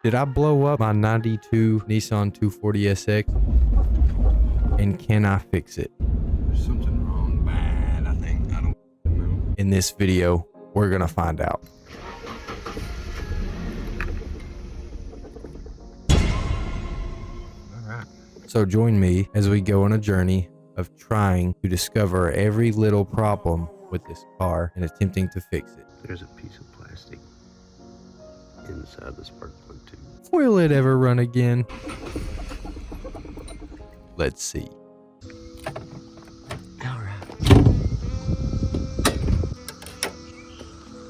Did I blow up my 92 Nissan 240SX? And can I fix it? There's something wrong bad, I think. I don't know. In this video, we're gonna find out. Alright. So join me as we go on a journey of trying to discover every little problem with this car and attempting to fix it. There's a piece of plastic inside the spark plug tube. Will it ever run again? Let's see. Alright.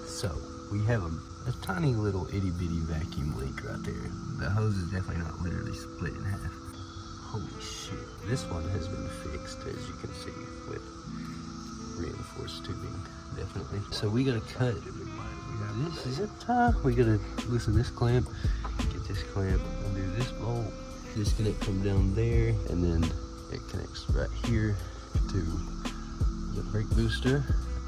So, we have a tiny little itty bitty vacuum leak right there. The hose is definitely not literally split in half. Holy shit. This one has been fixed, as you can see, with reinforced tubing, definitely. So we gotta cut this zip tie. We gotta loosen this clamp, get this clamp, undo this bolt, disconnect from down there, and then it connects right here to the brake booster.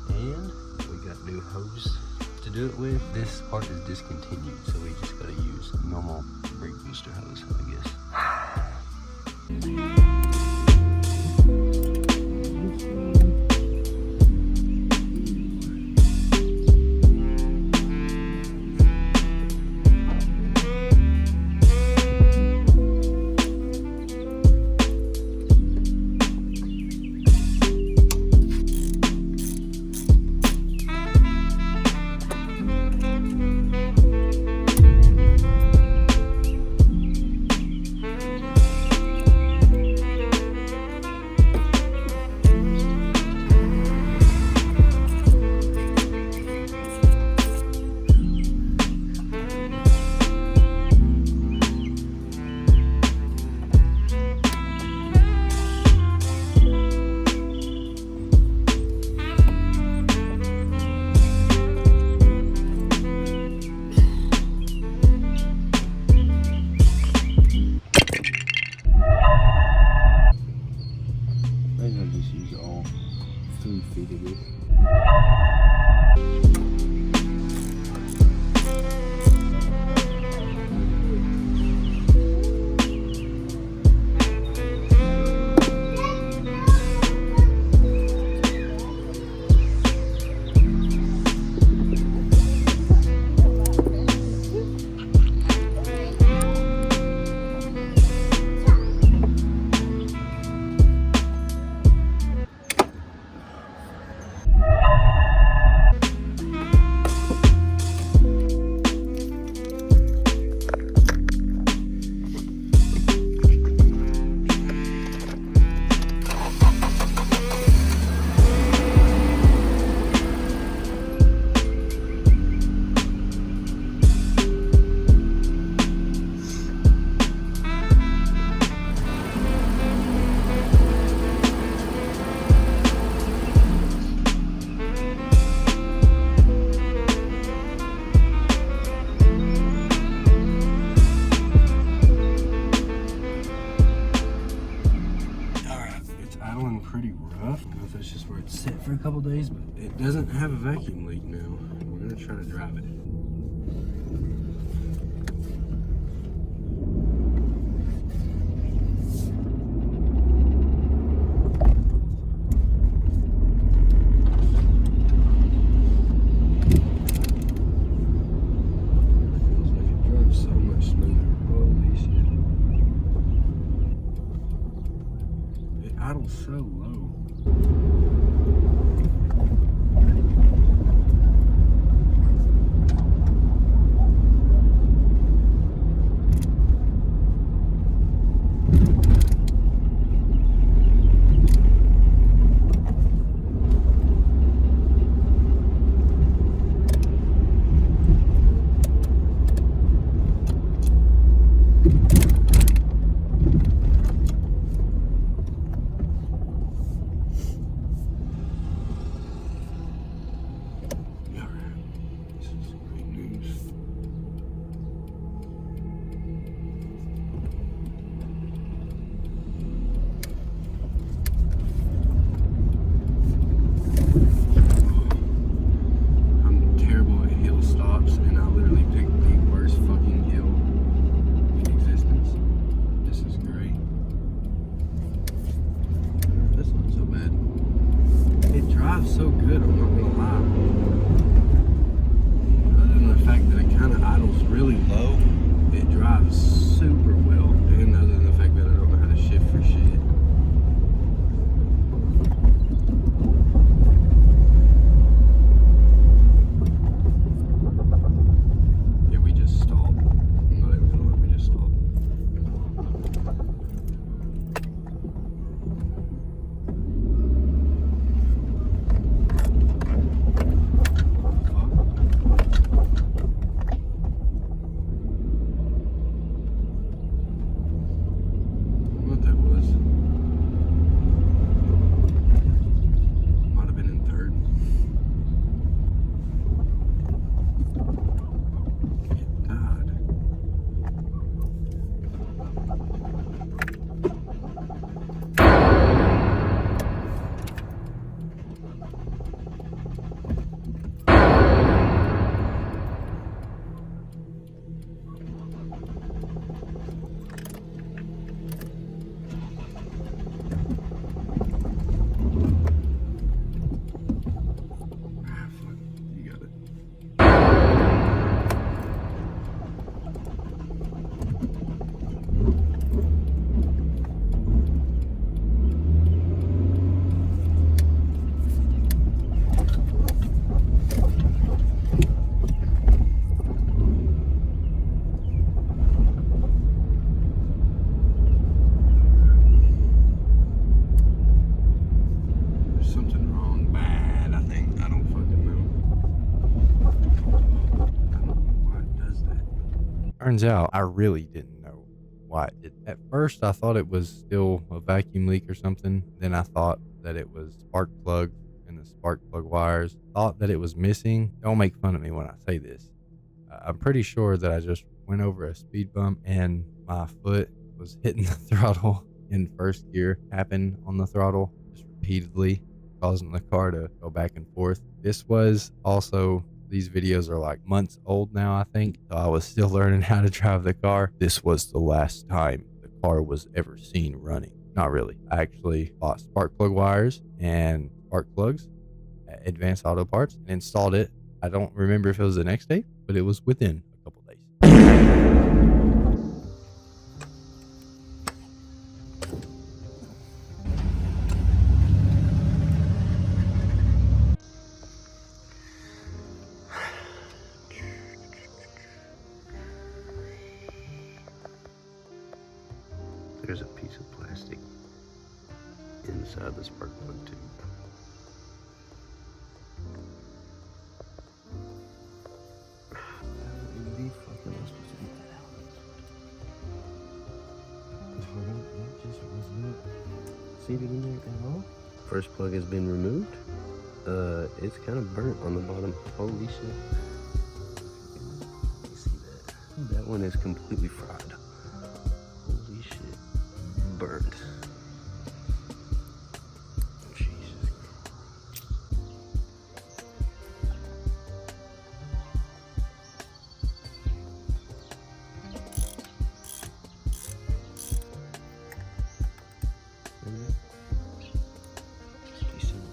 And we got new hose to do it with. This part is discontinued, so we just gotta use normal brake booster hose, I guess. Maybe I'll just use all 3 feet of this. Pretty rough. I don't know if that's just where it's set for a couple days, but it doesn't have a vacuum leak now. We're gonna try to drive it. Feels like it drives so much smoother. Holy shit. It idles so low. that was. Might have been in third. God. You got it. There's something wrong bad, I think. I don't fucking know. I don't know why it does that. Turns out I really didn't know why it did. At first, I thought it was still a vacuum leak or something. Then I thought that it was spark plugs and the spark plug wires. Thought that it was missing. Don't make fun of me when I say this. I'm pretty sure that I just went over a speed bump and my foot was hitting the throttle in first gear, tapping on the throttle just repeatedly, causing the car to go back and forth. This was also, these videos are like months old now, I think. So I was still learning how to drive the car. This was the last time the car was ever seen running. Not really. I actually bought spark plug wires and spark plugs at Advanced Auto Parts and installed it. I don't remember if it was the next day, but it was within a couple days. There's a piece of plastic inside the spark plug tube. First plug has been removed. It's kind of burnt on the bottom. Holy shit. You see that? That one is completely fried. Holy shit. Burnt. Jesus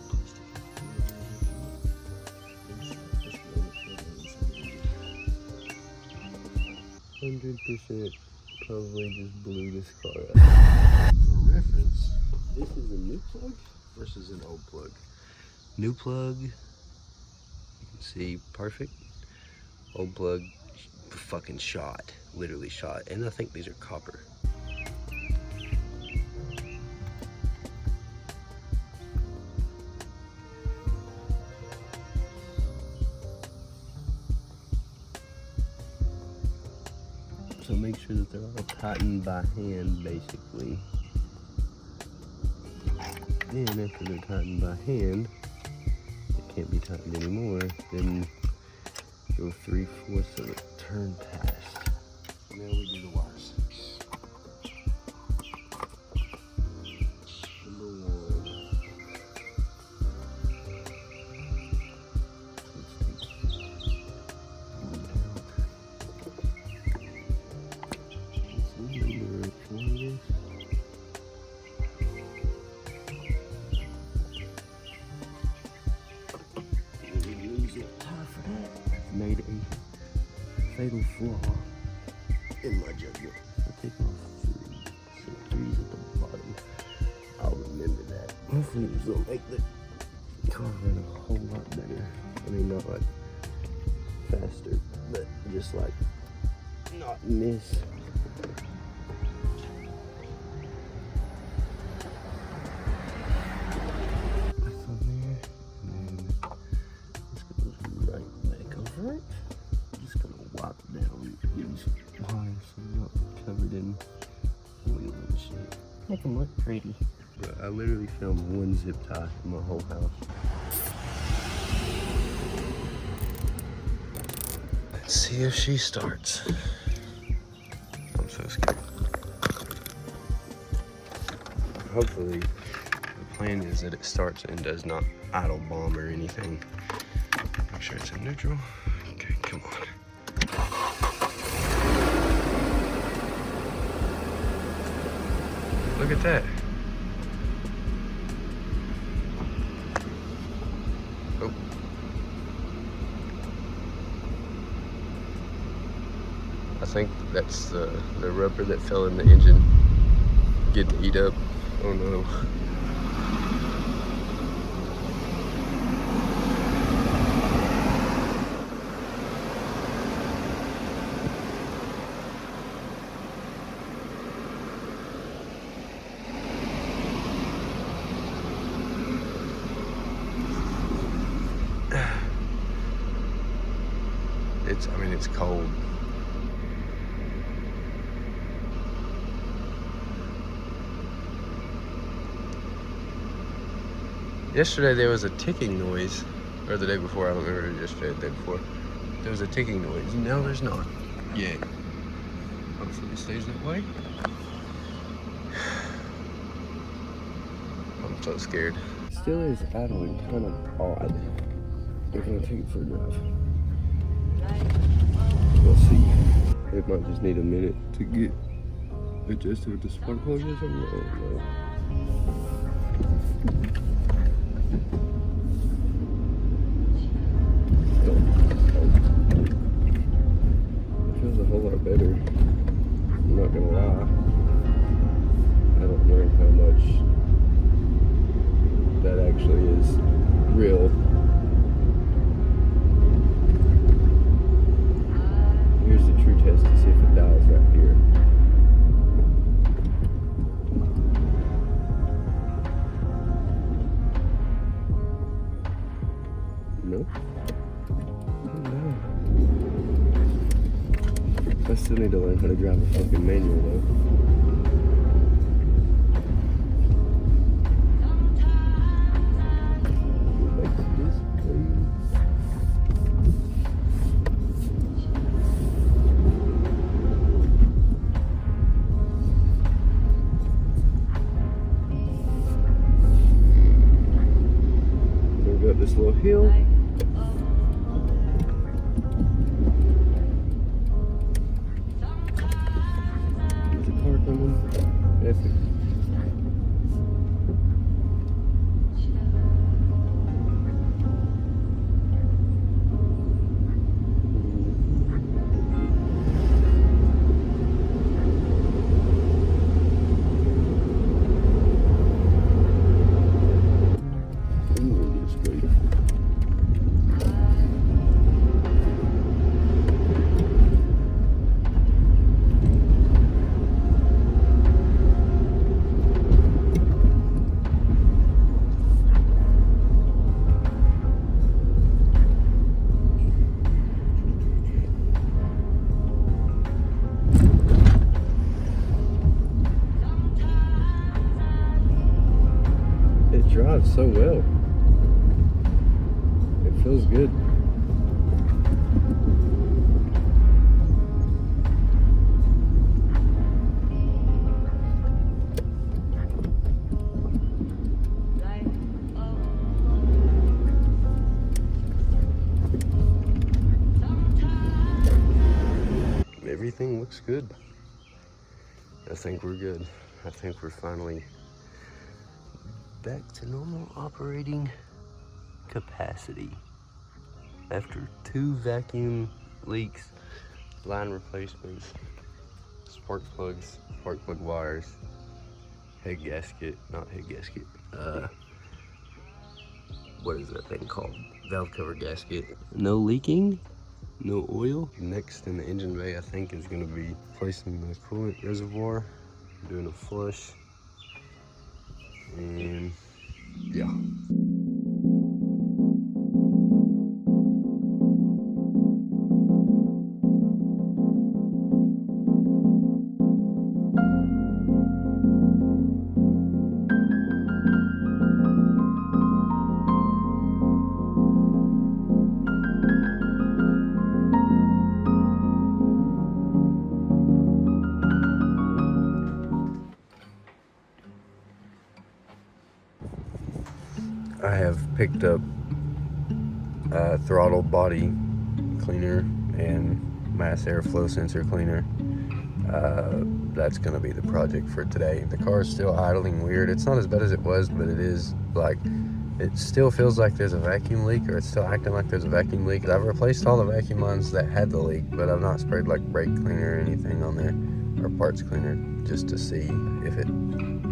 Christ. %, probably just blew this car up. For reference, this is a new plug versus an old plug. New plug, you can see perfect. Old plug, fucking shot, literally shot. And I think these are copper. So make sure that they're all tightened by hand, basically. Then after they're tightened by hand, it can't be tightened anymore, then go 3/4 of a turn past. Now we do the wires. Number 1. Made a fatal flaw in my judgment. I'll take off 3. So 3's at the bottom. I'll remember that. Hopefully this will make the car run a whole lot better. I mean, not like faster, but just like not miss. Right. I'm just gonna wipe down these wires so they're not covered in oil and shit. Make them look pretty. But I literally found one zip tie in my whole house. Let's see if she starts. I'm so scared. Hopefully, the plan is that it starts and does not idle bomb or anything. Make sure it's in neutral. Okay, come on. Look at that. Oh. I think that's the rubber that fell in the engine getting eat up. Oh no. It's cold. Yesterday there was a ticking noise, or the day before, I don't remember if it was yesterday or the day before. There was a ticking noise. Now there's not yet. Hopefully it stays that way. I'm so scared. Still is idling kind of odd. We're gonna take it for a drive. We'll see. It might just need a minute to get adjusted with the spark plug or something. I don't know. It feels a whole lot better. I'm not gonna lie. I don't know how much that actually is real. Here's the true test to see if it dies right here. No? No. I still need to learn how to drive a fucking manual though. This little hill. There's a car coming. Epic. Drives so well. It feels good. Everything looks good. I think we're good. I think we're finally back to normal operating capacity after 2 vacuum leaks, line replacements, spark plugs, spark plug wires, head gasket, not head gasket, what is that thing called? Valve cover gasket. No leaking, no oil. Next in the engine bay, I think, is going to be replacing the coolant reservoir, doing a flush. And yeah. picked up throttle body cleaner and mass airflow sensor cleaner. That's gonna be the project for today. The car is still idling weird. It's not as bad as it was, but it is like, it still feels like there's a vacuum leak, or it's still acting like there's a vacuum leak. I've replaced all the vacuum lines that had the leak, but I've not sprayed like brake cleaner or anything on there, or parts cleaner, just to see if it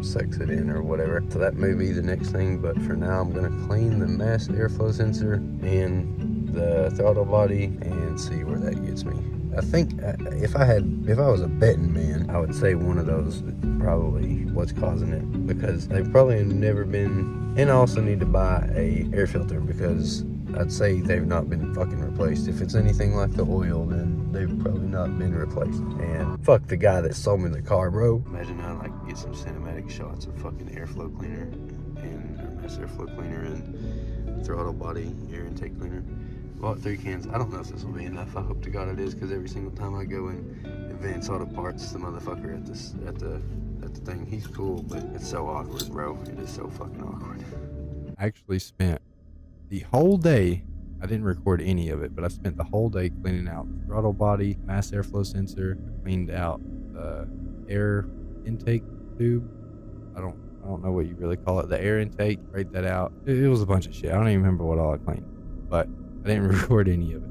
sucks it in or whatever. So that may be the next thing, but for now I'm gonna clean the mass airflow sensor and the throttle body and see where that gets me. I think if I was a betting man, I would say one of those is probably what's causing it, because they've probably never been. And I also need to buy a air filter, because I'd say they've not been fucking replaced. If it's anything like the oil, then they've probably not been replaced. And fuck the guy that sold me the car, bro. Imagine I like get some cinematic shots of fucking airflow cleaner and mass airflow cleaner and throttle body air intake cleaner. Bought 3 cans. I don't know if this will be enough. I hope to God it is, because every single time I go in Advanced Auto Parts, the motherfucker at the thing, he's cool, but it's so awkward, bro. It is so fucking awkward. I actually spent the whole day, I didn't record any of it, but I spent the whole day cleaning out the throttle body, mass airflow sensor. I cleaned out the air intake tube. I don't know what you really call it. The air intake, sprayed that out. It was a bunch of shit. I don't even remember what all I cleaned, but I didn't record any of it.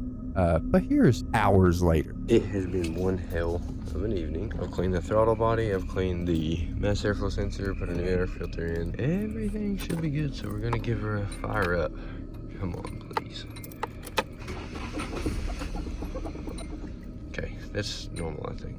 But here's hours later. It has been one hell of an evening. I've cleaned the throttle body, I've cleaned the mass airflow sensor, put a new air filter in. Everything should be good, so we're gonna give her a fire up. Come on, please. Okay, that's normal, I think.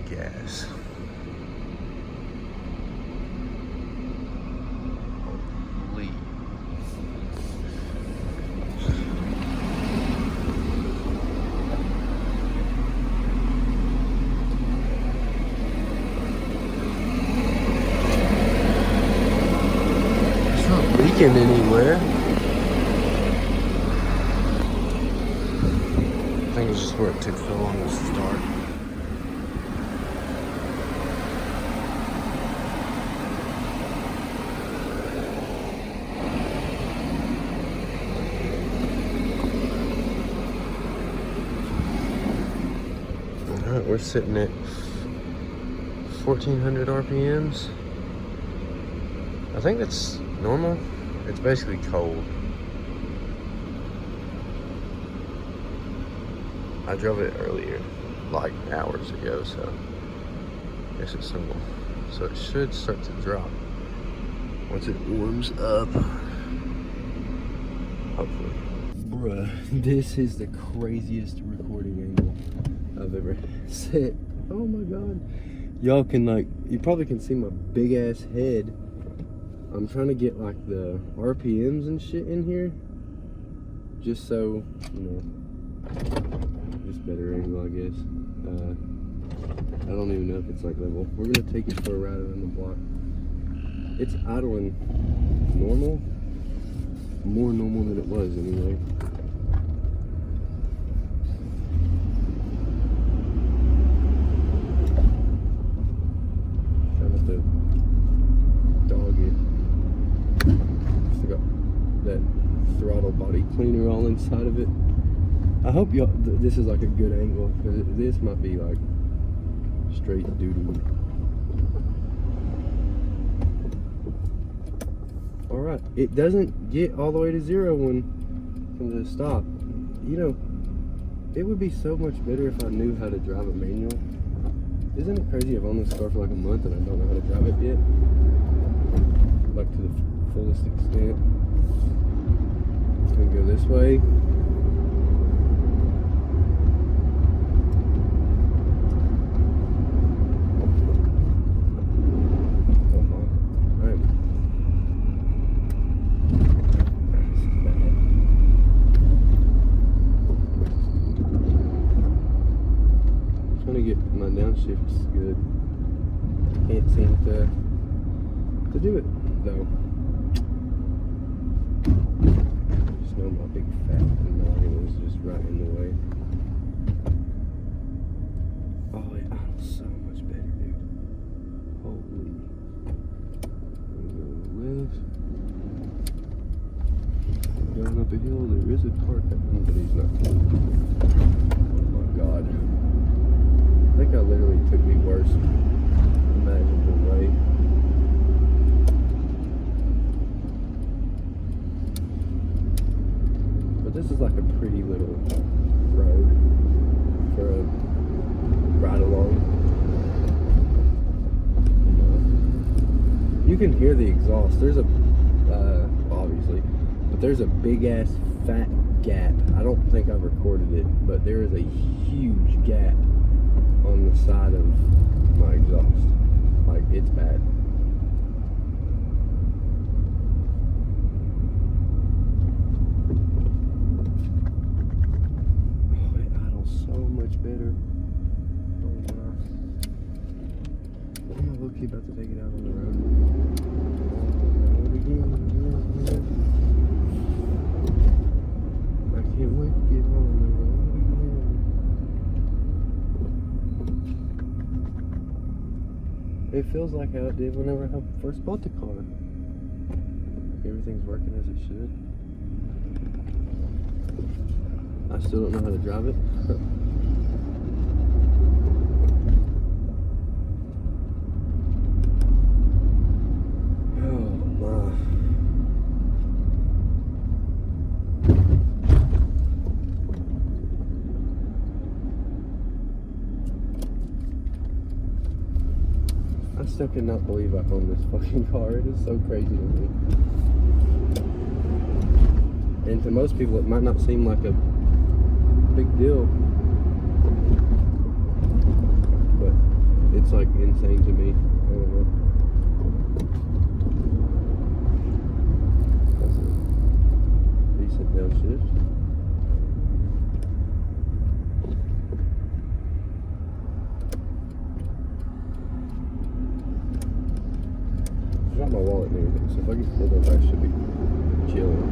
Gas. Holy. It's not leaking anywhere. I think it's just where it took so long to start. We're sitting at 1400 RPMs. I think that's normal. It's basically cold. I drove it earlier, like hours ago, so I guess it's normal. So it should start to drop once it warms up. Hopefully. Bruh, this is the craziest recording angle I've ever set. Oh my god. Y'all can you probably can see my big ass head. I'm trying to get like the RPMs and shit in here, just so, you know, just better angle, I guess. I don't even know if it's like level. We're gonna take it for a ride around the block. It's idling normal, more normal than it was anyway. Throttle body cleaner all inside of it. I hope y'all this is like a good angle, because this might be like straight doo-doo. Alright, it doesn't get all the way to 0 when from the stop. You know, it would be so much better if I knew how to drive a manual. Isn't it crazy? I've owned this car for like a month and I don't know how to drive it yet, like to the fullest extent. Gonna go this way. shift's good. Can't seem to do it though. I just know my big fat noggin was just right in the way. Oh, it idles so much better, dude. Holy. Left. Going up a hill, there is a car coming, but he's not coming. Oh my god. I think I literally took the worst imaginable way. But this is like a pretty little road for a ride along. You can hear the exhaust. There's a, obviously, but there's a big ass fat gap. I don't think I've recorded it, but there is a huge gap on the side of my exhaust. Like, it's bad. Oh, it idles so much better. Oh my. I'm a low-key about to take it out on the road. I can't wait to get on the road again. It feels like how it did whenever I first bought the car. Everything's working as it should. I still don't know how to drive it. I still cannot believe I own this fucking car. It is so crazy to me. And to most people, it might not seem like a big deal, but it's like insane to me. I don't know. That's a decent downshift. Got my wallet and everything, so if I get pulled over, I should be chilling.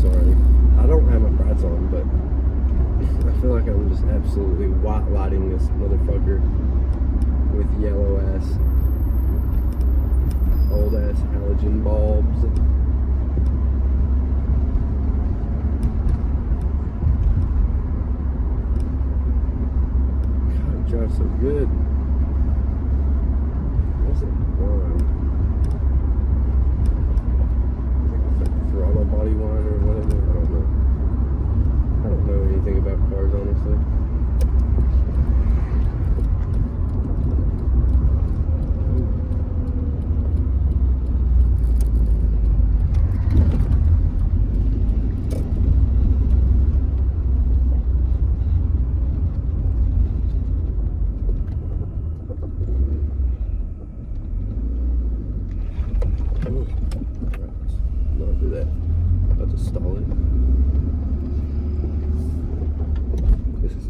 Sorry. I don't have my brights on, but I feel like I'm just absolutely white lighting this motherfucker with yellow ass, old ass halogen bulbs. God, it drives so good. What's it wine? Throttle body wine or whatever. I don't know. I don't know anything about cars, honestly.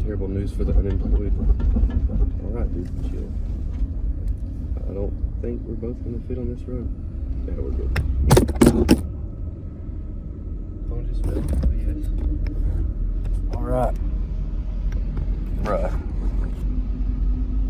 Terrible news for the unemployed. Alright, dude, chill. I don't think we're both gonna fit on this road. Yeah, we're good. Phone just fell. Yes. Alright. Bruh.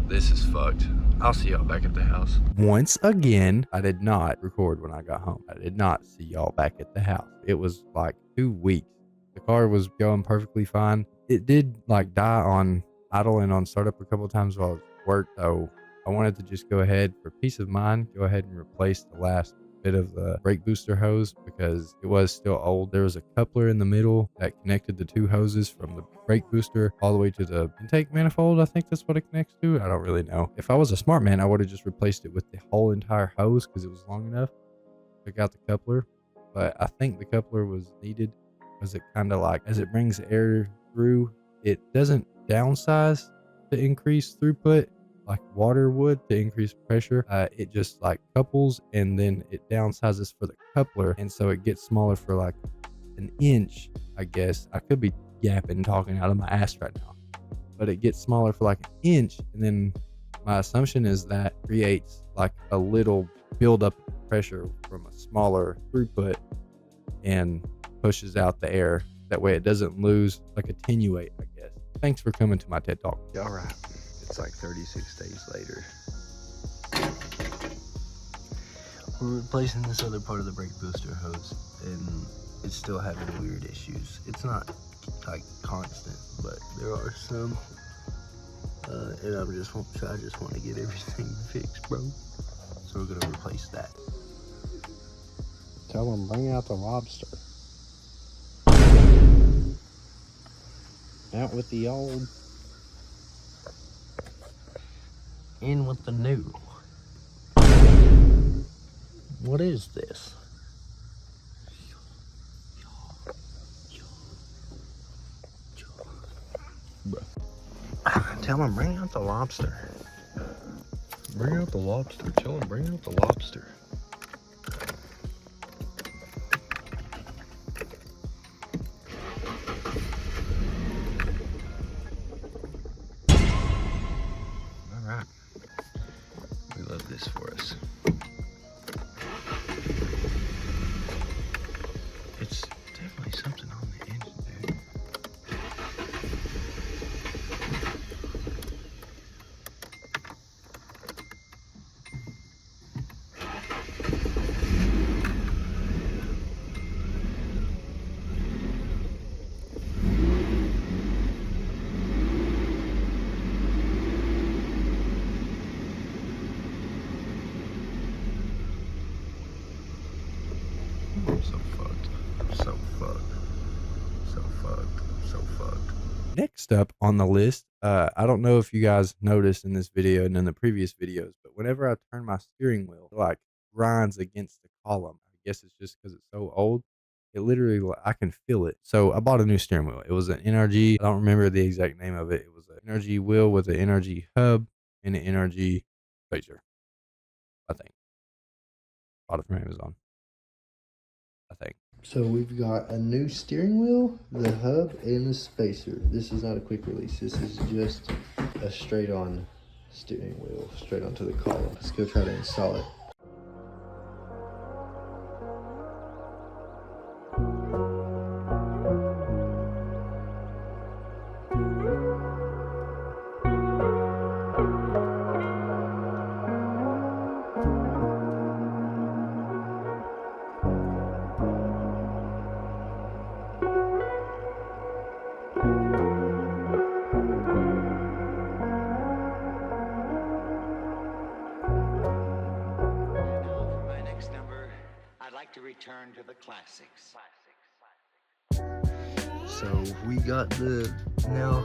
This is fucked. I'll see y'all back at the house. Once again, I did not record when I got home. I did not see y'all back at the house. It was like 2 weeks. The car was going perfectly fine. It did like die on idle and on startup a couple of times while I was at work, though. I wanted to just go ahead for peace of mind, go ahead and replace the last bit of the brake booster hose because it was still old. There was a coupler in the middle that connected the two hoses from the brake booster all the way to the intake manifold. I think that's what it connects to. I don't really know. If I was a smart man, I would have just replaced it with the whole entire hose because it was long enough. Took out the coupler, but I think the coupler was needed because it kind of like, as it brings air through, it doesn't downsize to increase throughput like water would to increase pressure. It just like couples and then it downsizes for the coupler, and so it gets smaller for like an inch, I guess. I could be yapping, talking out of my ass right now, but it gets smaller for like an inch, and then my assumption is that creates like a little buildup of pressure from a smaller throughput and pushes out the air. That way it doesn't lose, like attenuate, I guess. Thanks for coming to my TED Talk. All right. It's like 36 days later. We're replacing this other part of the brake booster hose, and it's still having weird issues. It's not like constant, but there are some. And I just want to get everything fixed, bro. So we're gonna replace that. Tell them bring out the lobster. Out with the old. In with the new. What is this? Bro. Tell him bring out the lobster. Bring out the lobster. Tell him bring out the lobster. All right. We love this for us. It's definitely something on the engine, dude. So fucked. So fucked. So fucked. So fucked. Next up on the list, I don't know if you guys noticed in this video and in the previous videos, but whenever I turn my steering wheel, it like grinds against the column. I guess it's just because it's so old. It literally, I can feel it. So I bought a new steering wheel. It was an NRG. I don't remember the exact name of it. It was an NRG wheel with an NRG hub and an NRG spacer, I think. Bought it from Amazon, I think. So we've got a new steering wheel, the hub, and the spacer. This is not a quick release. This is just a straight on steering wheel, straight onto the column. Let's go try to install it. To return to the classics. So we got now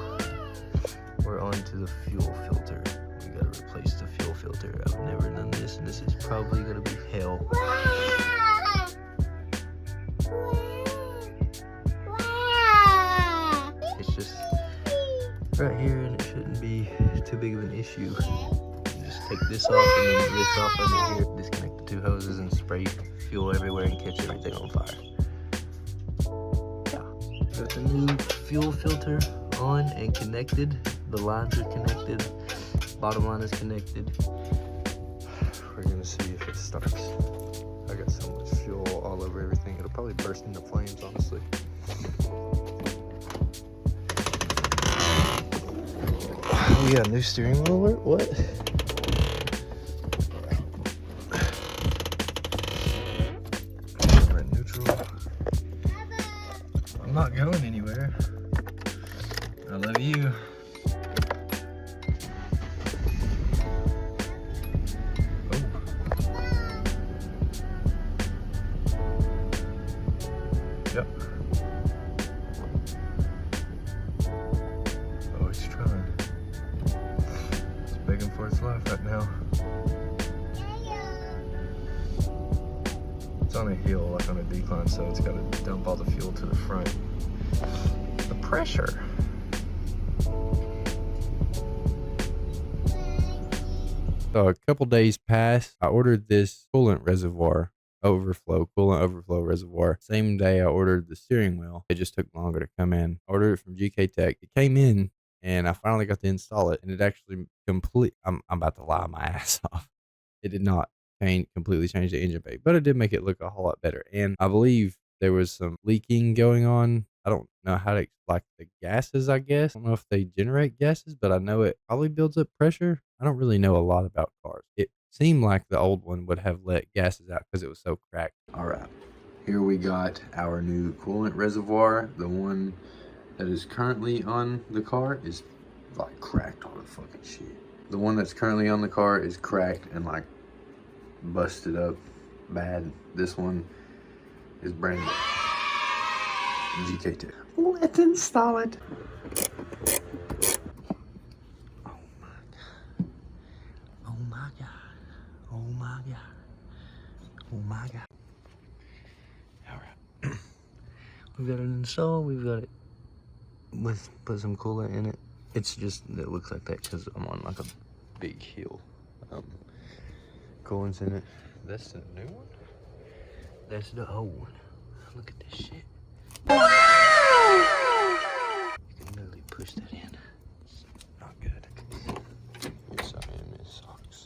we're on to the fuel filter. We gotta replace the fuel filter. I've never done this, and this is probably gonna be hell. It's just right here, and it shouldn't be too big of an issue. You just take this off and then this off under here, disconnect the two hoses and spray fuel everywhere and catch everything on fire. Yeah, got the new fuel filter on and connected. The lines are connected. Bottom line is connected. We're gonna see if it starts. I got so much fuel all over everything. It'll probably burst into flames, honestly. We got a new steering wheel alert? What? I'm not going anywhere. I love you. Oh. for its life right now. It's on a hill, like on a decline, so it's got to dump all the fuel to the front. The pressure. So a couple days passed. I ordered this coolant overflow reservoir. Same day I ordered the steering wheel. It just took longer to come in. I ordered it from GK Tech. It came in and I finally got to install it, and it actually I'm about to lie my ass off. It did not completely change the engine bay, but it did make it look a whole lot better. And I believe there was some leaking going on. I don't know how to, like, the gases, I guess. I don't know if they generate gases, but I know it probably builds up pressure. I don't really know a lot about cars. It seemed like the old one would have let gases out because it was so cracked. All right, here we got our new coolant reservoir. The one that is currently on the car is like cracked all the fucking shit. The one that's currently on the car is cracked and like busted up bad. This one is brand new. GK Tech. Let's install it. Oh my god. Oh my god. Oh my god. Oh my god. Alright. We've got it installed. We've got it put some coolant in it. It's just, it looks like that because I'm on like a big hill. Coolant's in it. That's the new one? That's the old one. Look at this shit. You can literally push that in. It's not good. Yes, I am. It sucks.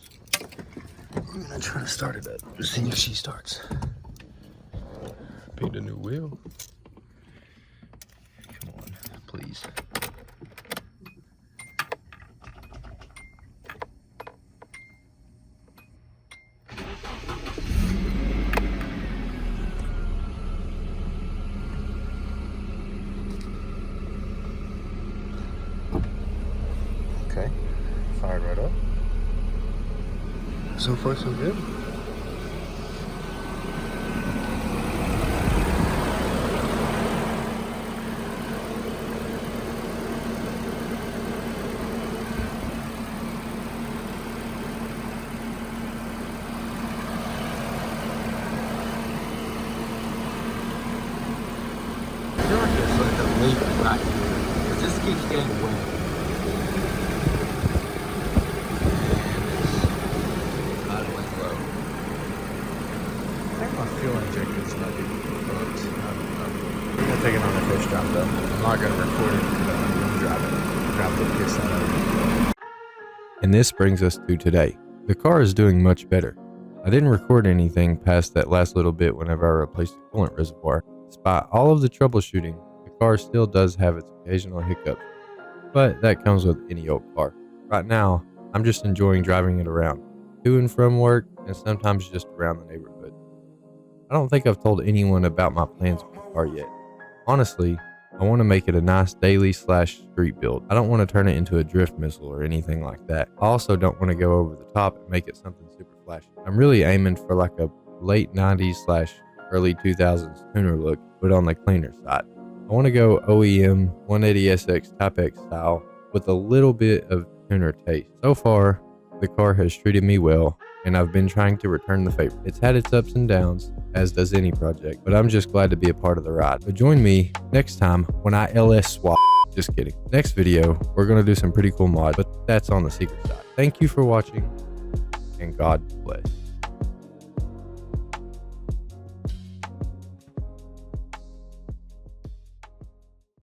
I'm gonna try to start it up. See if she starts. Paint a new wheel. Come on, please. Okay, fired right up. So far, so good. I feel like there's like a leak right here. It just keeps getting wet. Fuel injectors might be fucked. I'm gonna take it on the first time though. I'm not gonna record it, but I'm gonna drive the piss out of it. And this brings us to today. The car is doing much better. I didn't record anything past that last little bit whenever I replaced the coolant reservoir. Despite all of the troubleshooting, the car still does have its occasional hiccups, but that comes with any old car. Right now, I'm just enjoying driving it around, to and from work, and sometimes just around the neighborhood. I don't think I've told anyone about my plans with the car yet. Honestly, I want to make it a nice daily/street build. I don't want to turn it into a drift missile or anything like that. I also don't want to go over the top and make it something super flashy. I'm really aiming for like a late 90s/early 2000s tuner look, but on the cleaner side. I want to go OEM 180SX Type X style with a little bit of tuner taste. So far, the car has treated me well, and I've been trying to return the favor. It's had its ups and downs, as does any project, but I'm just glad to be a part of the ride. So join me next time when I LS swap. Just kidding. Next video, we're going to do some pretty cool mods, but that's on the secret side. Thank you for watching, and God bless.